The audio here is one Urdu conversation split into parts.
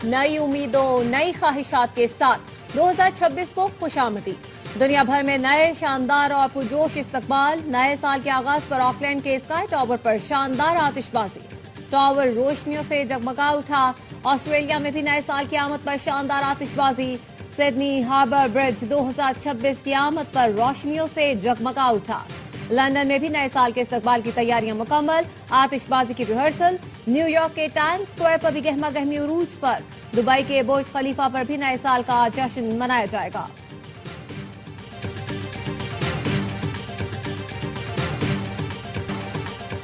نئی امیدوں نئی خواہشات کے ساتھ 2026 کو خوشامدید۔ دنیا بھر میں نئے شاندار اور پرجوش استقبال۔ نئے سال کے آغاز پر آکلینڈ کے اسکائی ٹاور پر شاندار آتش بازی، ٹاور روشنیوں سے جگمگا اٹھا۔ آسٹریلیا میں بھی نئے سال کی آمد پر شاندار آتش بازی، سڈنی ہاربر برج 2026 کی آمد پر روشنیوں سے جگمگا اٹھا۔ لندن میں بھی نئے سال کے استقبال کی تیاریاں مکمل، آتش بازی کی ریہرسل۔ نیو یارک کے ٹائمز اسکوائر پر بھی گہما گہمی عروج پر۔ دبئی کے برج خلیفہ پر بھی نئے سال کا جشن منایا جائے گا۔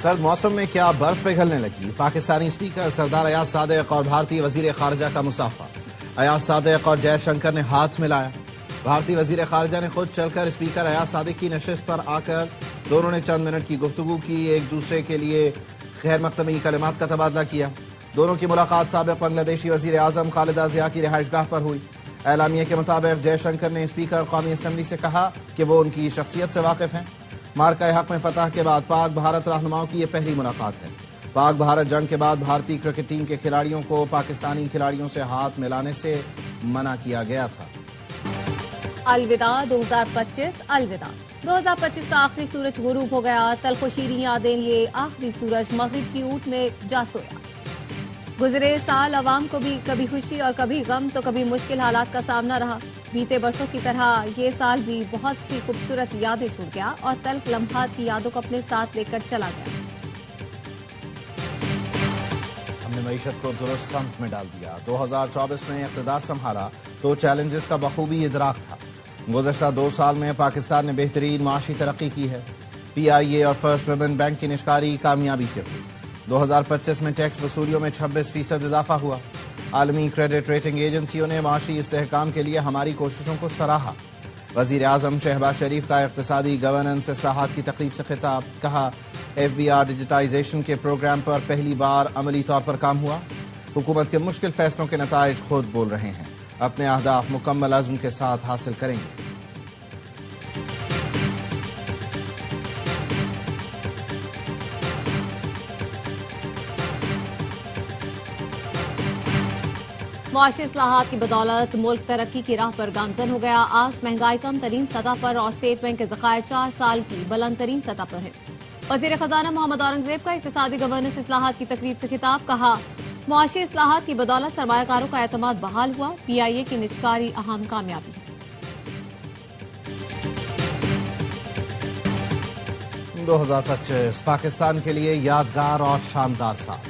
سرد موسم میں کیا برف پگھلنے لگی؟ پاکستانی اسپیکر سردار ایاز صادق اور بھارتی وزیر خارجہ کا مصافحہ۔ ایاز صادق اور جے شنکر نے ہاتھ ملایا۔ بھارتی وزیر خارجہ نے خود چل کر اسپیکر ایاز صادق کی نشست پر آ کر دونوں نے چند منٹ کی گفتگو کی، ایک دوسرے کے لیے خیر مقدمی کلمات کا تبادلہ کیا۔ دونوں کی ملاقات سابق بنگلہ دیشی وزیر اعظم خالدہ ضیاء کی رہائش گاہ پر ہوئی۔ اعلامیے کے مطابق جے شنکر نے اسپیکر قومی اسمبلی سے کہا کہ وہ ان کی شخصیت سے واقف ہیں۔ مارکہ حق میں فتح کے بعد پاک بھارت رہنماؤں کی یہ پہلی ملاقات ہے۔ پاک بھارت جنگ کے بعد بھارتی کرکٹ ٹیم کے کھلاڑیوں کو پاکستانی کھلاڑیوں سے ہاتھ ملانے سے منع کیا گیا تھا۔ الوداع 2025، الوداع 2025 کا آخری سورج غروب ہو گیا۔ تلخ و شیریں یادیں لیے آخری سورج مغرب کی اونٹ میں جا سویا۔ گزرے سال عوام کو بھی کبھی خوشی اور کبھی غم تو کبھی مشکل حالات کا سامنا رہا۔ بیتے برسوں کی طرح یہ سال بھی بہت سی خوبصورت یادیں چھوڑ گیا اور تلخ لمحات کی یادوں کو اپنے ساتھ لے کر چلا گیا۔ ہم نے معیشت کو درست سمت میں ڈال دیا۔ 2024 میں اقتدار سنبھالا تو چیلنجز کا بخوبی ادراک تھا۔ گزشتہ 2 سال میں پاکستان نے بہترین معاشی ترقی کی ہے۔ پی آئی اے اور فرسٹ ویمن بینک کی نشکاری کامیابی سے ہوئی۔ 2025 میں ٹیکس وصولیوں میں 26% اضافہ ہوا۔ عالمی کریڈٹ ریٹنگ ایجنسیوں نے معاشی استحکام کے لیے ہماری کوششوں کو سراہا۔ وزیر اعظم شہباز شریف کا اقتصادی گورننس اصلاحات کی تقریب سے خطاب، کہا ایف بی آر ڈیجیٹائزیشن کے پروگرام پر پہلی بار عملی طور پر کام ہوا۔ حکومت کے مشکل فیصلوں کے نتائج خود بول رہے ہیں، اپنے اہداف مکمل عزم کے ساتھ حاصل کریں گے۔ معاشی اصلاحات کی بدولت ملک ترقی کی راہ پر گامزن ہو گیا۔ آج مہنگائی کم ترین سطح پر اور اسٹیٹ بینک کے ذخائر 4 سال کی بلند ترین سطح پر ہے۔ وزیر خزانہ محمد اورنگزیب کا اقتصادی گورننس اصلاحات کی تقریب سے خطاب، کہا معاشی اصلاحات کی بدولت سرمایہ کاروں کا اعتماد بحال ہوا۔ پی آئی اے کی نجکاری اہم کامیابی ہے۔ 2025 پاکستان کے لیے یادگار اور شاندار سال۔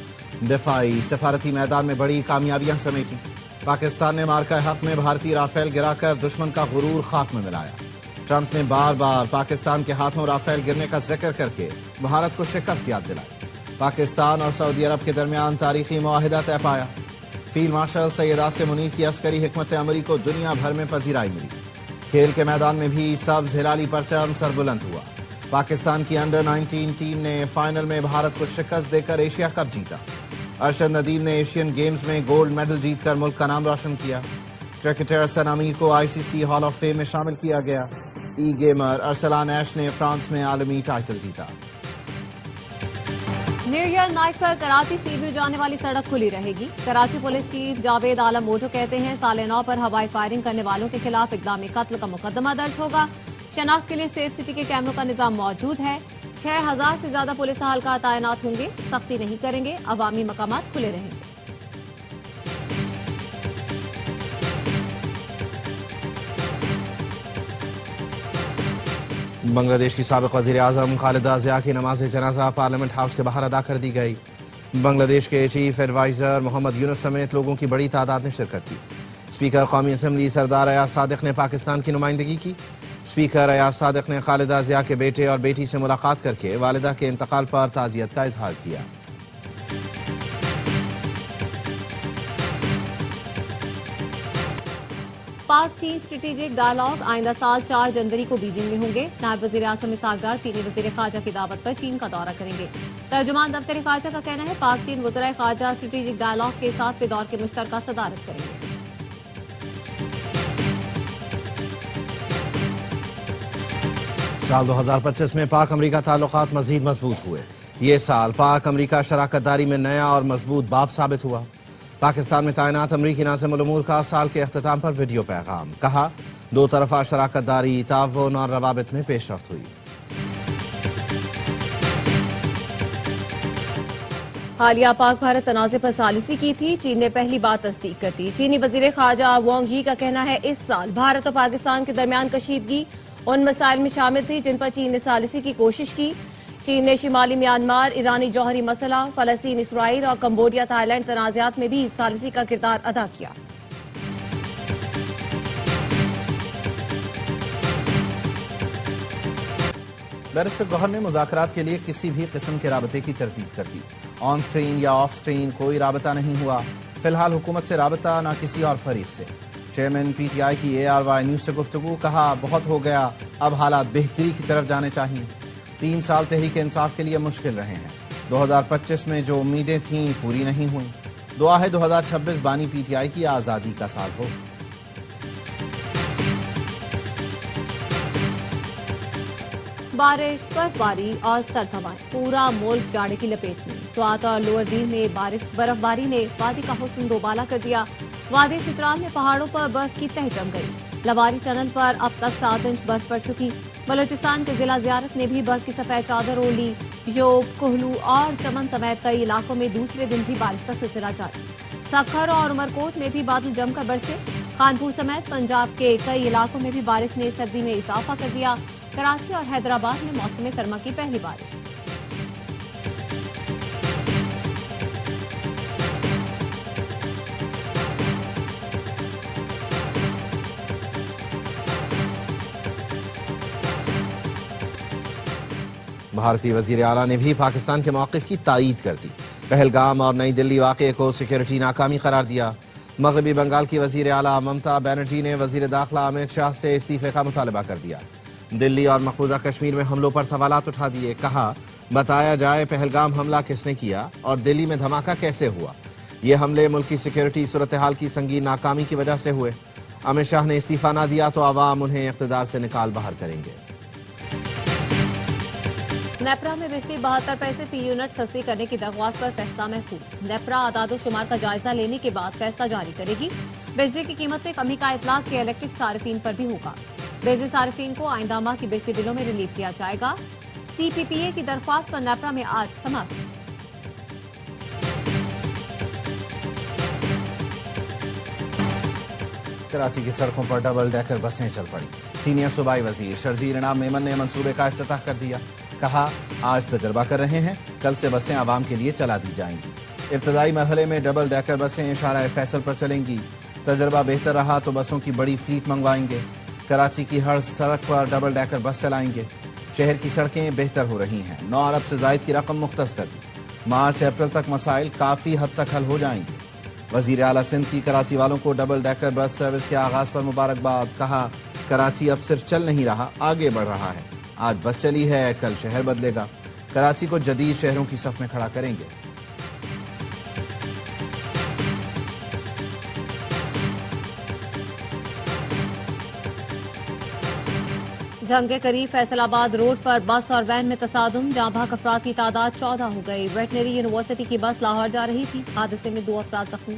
دفاعی سفارتی میدان میں بڑی کامیابیاں سمیٹی۔ پاکستان نے مارکہ حق میں بھارتی رافیل گرا کر دشمن کا غرور خاک میں ملایا۔ ٹرمپ نے بار بار پاکستان کے ہاتھوں رافیل گرنے کا ذکر کر کے بھارت کو شکست یاد دلائی۔ پاکستان اور سعودی عرب کے درمیان تاریخی معاہدہ طے پایا۔ فیلڈ مارشل سید آصم منیر کی عسکری حکمت عملی کو دنیا بھر میں پذیرائی ملی۔ کھیل کے میدان میں بھی سبز ہلالی پرچم سربلند ہوا۔ پاکستان کی انڈر 19 ٹیم نے فائنل میں بھارت کو شکست دے کر ایشیا کپ جیتا۔ ارشد ندیم نے ایشین گیمز میں گولڈ میڈل جیت کر ملک کا نام روشن کیا۔ کرکٹر حسن امیر کو آئی سی سی ہال آف فیم میں شامل کیا گیا۔ ای گیمر ارسلان ایش نے فرانس میں عالمی ٹائٹل جیتا۔ نیو ایئر نائٹ پر کراچی سی ویو جانے والی سڑک کھلی رہے گی۔ کراچی پولیس چیف جاوید عالم موٹو کہتے ہیں سال نو پر ہوائی فائرنگ کرنے والوں کے خلاف اقدام قتل کا مقدمہ درج ہوگا۔ شناخت کے لیے سیف سٹی کے کیمروں کا نظام موجود ہے۔ 6000 سے زیادہ پولیس اہلکار تعینات ہوں گے۔ سختی نہیں کریں گے، عوامی مقامات کھلے رہیں گے۔ بنگلہ دیش کی سابق وزیر اعظم خالدہ ضیاء کی نماز جنازہ پارلیمنٹ ہاؤس کے باہر ادا کر دی گئی۔ بنگلہ دیش کے چیف ایڈوائزر محمد یونس سمیت لوگوں کی بڑی تعداد نے شرکت کی۔ اسپیکر قومی اسمبلی سردار ایاز صادق نے پاکستان کی نمائندگی کی۔ اسپیکر ایاز صادق نے خالدہ ضیاء کے بیٹے اور بیٹی سے ملاقات کر کے والدہ کے انتقال پر تعزیت کا اظہار کیا۔ پاک چین اسٹریٹجک ڈائیلاگ آئندہ سال 4 جنوری کو بیجنگ میں ہوں گے۔ نائب وزیر اعظم اسحاق ڈار چینی وزیر خارجہ کی دعوت پر چین کا دورہ کریں گے۔ ترجمان دفتر خارجہ کا کہنا ہے پاک چین وزرائے خارجہ اسٹریٹجک ڈائیلاگ کے ساتھ دور کے مشترکہ صدارت کریں گے۔ سال 2025 میں پاک امریکہ تعلقات مزید مضبوط ہوئے۔ یہ سال پاک امریکہ شراکت داری میں نیا اور مضبوط باب ثابت ہوا۔ پاکستان میں تعینات امریکی ناظم الامور کا سال کے اختتام پر ویڈیو پیغام، کہا دو طرفہ شراکت داری، تعاون اور روابط میں پیش رفت ہوئی۔ حالیہ پاک بھارت تنازع پر ثالثی کی تھی، چین نے پہلی بار تصدیق کر دی۔ چینی وزیر خارجہ وانگ یی کا کہنا ہے اس سال بھارت اور پاکستان کے درمیان کشیدگی ان مسائل میں شامل تھی جن پر چین نے ثالثی کی کوشش کی۔ چین نے شمالی میانمار، ایرانی جوہری مسئلہ، فلسطین، اسرائیل اور کمبوڈیا تھائی لینڈ تنازعات میں بھی ثالثی کا کردار ادا کیا۔ بیرسٹر گوہر نے مذاکرات کے لیے کسی بھی قسم کے رابطے کی تردید کر دی۔ آن سکرین یا آف سکرین کوئی رابطہ نہیں ہوا۔ فی الحال حکومت سے رابطہ نہ کسی اور فریق سے۔ چیئرمین پی ٹی آئی کی ARY نیوز سے گفتگو، کہا بہت ہو گیا، اب حالات بہتری کی طرف جانے چاہیے۔ 3 سال تحریک انصاف کے لیے مشکل رہے ہیں۔ 2025 میں جو امیدیں تھیں پوری نہیں ہوئیں۔ دعا ہے 2026 بانی PTI کی آزادی کا سال ہو۔ بارش، برفباری اور سرد ہوائیں، پورا ملک جاڑے کی لپیٹ میں۔ سوات اور لوور دیر میں برف باری نے وادی کا حسن دوبالا کر دیا۔ وادی چترال میں پہاڑوں پر برف کی تہ جم گئی۔ لواری ٹنل پر اب تک 7 انچ برف پڑ چکی۔ بلوچستان کے ضلع زیارت نے بھی برف کی سفید چادر اوڑھ لی۔ یوب، کوہلو اور چمن سمیت کئی علاقوں میں دوسرے دن بھی بارش کا سلسلہ جاری۔ سکھر اور عمرکوٹ میں بھی بادل جم کر برسے۔ کانپور سمیت پنجاب کے کئی علاقوں میں بھی بارش نے سردی میں اضافہ کر دیا۔ کراچی اور حیدرآباد میں موسم گرما کی پہلی بارش۔ بھارتی وزیر اعلیٰ نے بھی پاکستان کے موقف کی تائید کر دی۔ پہلگام اور نئی دلی واقعے کو سیکورٹی ناکامی قرار دیا۔ مغربی بنگال کی وزیر اعلیٰ ممتا بنرجی نے وزیر داخلہ امت شاہ سے استعفے کا مطالبہ کر دیا۔ دلی اور مقبوضہ کشمیر میں حملوں پر سوالات اٹھا دیے، کہا بتایا جائے پہلگام حملہ کس نے کیا اور دلی میں دھماکہ کیسے ہوا۔ یہ حملے ملک کی سیکورٹی صورتحال کی سنگین ناکامی کی وجہ سے ہوئے۔ امت شاہ نے استعفیٰ نہ دیا تو عوام انہیں اقتدار سے نکال باہر کریں گے۔ نیپرا میں بجلی 72 پیسے فی یونٹ سستی کرنے کی درخواست پر فیصلہ محفوظ۔ نیپرا اعداد و شمار کا جائزہ لینے کے بعد فیصلہ جاری کرے گی۔ بجلی کی قیمت میں کمی کا اطلاق کے الیکٹرک صارفین پر بھی ہوگا۔ بجلی صارفین کو آئندہ ماہ کی بجلی بلوں میں ریلیف دیا جائے گا۔ CPPA کی درخواست پر نیپرا میں آج سماعت۔ کراچی کی سڑکوں پر ڈبل ڈیکر بسیں چل پڑی۔ سینئر صوبائی وزیر شرجیل انعام میمن نے منصوبے کا افتتاح کر دیا، کہا آج تجربہ کر رہے ہیں، کل سے بسیں عوام کے لیے چلا دی جائیں گی۔ ابتدائی مرحلے میں ڈبل ڈیکر بسیں اشارہ فیصل پر چلیں گی۔ تجربہ بہتر رہا تو بسوں کی بڑی فلیٹ منگوائیں گے۔ کراچی کی ہر سڑک پر ڈبل ڈیکر بس چلائیں گے۔ شہر کی سڑکیں بہتر ہو رہی ہیں۔ 9 ارب سے زائد کی رقم مختص کر دی۔ مارچ اپریل تک مسائل کافی حد تک حل ہو جائیں گے۔ وزیر اعلیٰ سندھ کی کراچی والوں کو ڈبل ڈیکر بس سروس کے آغاز پر مبارکباد، کہا کراچی اب صرف چل نہیں رہا، آگے بڑھ رہا ہے۔ آج بس چلی ہے، کل شہر بدلے گا۔ کراچی کو جدید شہروں کی صف میں کھڑا کریں گے۔ جنگ کے قریب فیصل آباد روڈ پر بس اور وین میں تصادم، جاں بحق افراد کی تعداد 14 ہو گئی۔ ویٹنری یونیورسٹی کی بس لاہور جا رہی تھی، حادثے میں 2 افراد زخمی۔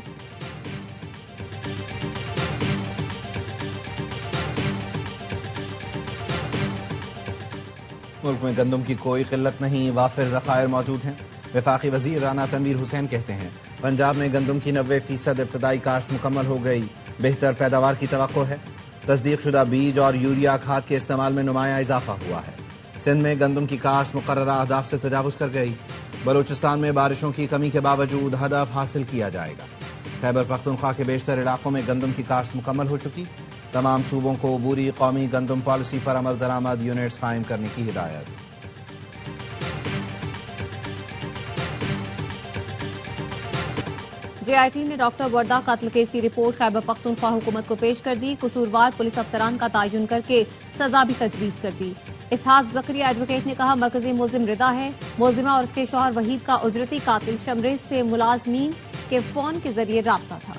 ملک میں گندم کی کوئی قلت نہیں، وافر ذخائر موجود ہیں۔ وفاقی وزیر رانا تنویر حسین کہتے ہیں پنجاب میں گندم کی 90% ابتدائی کاشت مکمل ہو گئی، بہتر پیداوار کی توقع ہے۔ تصدیق شدہ بیج اور یوریا کھاد کے استعمال میں نمایاں اضافہ ہوا ہے۔ سندھ میں گندم کی کاشت مقررہ اہداف سے تجاوز کر گئی۔ بلوچستان میں بارشوں کی کمی کے باوجود ہدف حاصل کیا جائے گا۔ خیبر پختونخوا کے بیشتر علاقوں میں گندم کی کاشت مکمل ہو چکی۔ تمام صوبوں کو عبوری قومی گندم پالیسی پر عمل درآمد یونٹس قائم کرنے کی ہدایت۔ JIT نے ڈاکٹر وردہ قتل کیس کی رپورٹ خیبر پختونخوا حکومت کو پیش کر دی۔ قصوروار پولیس افسران کا تعین کر کے سزا بھی تجویز کر دی۔ اسحاق زکریا ایڈوکیٹ نے کہا مرکزی ملزم رضا ہے، ملزمہ اور اس کے شوہر وحید کا اجرتی قاتل شمریز سے ملازمین کے فون کے ذریعے رابطہ تھا۔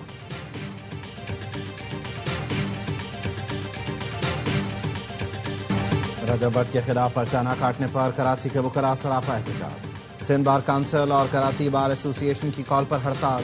رجب بٹ کے خلاف پرچہ نہ کاٹنے پر کراچی کے وکلاء سراپا احتجاج۔ سندھ بار کونسل اور کراچی بار ایسوسی ایشن کی کال پر ہڑتال۔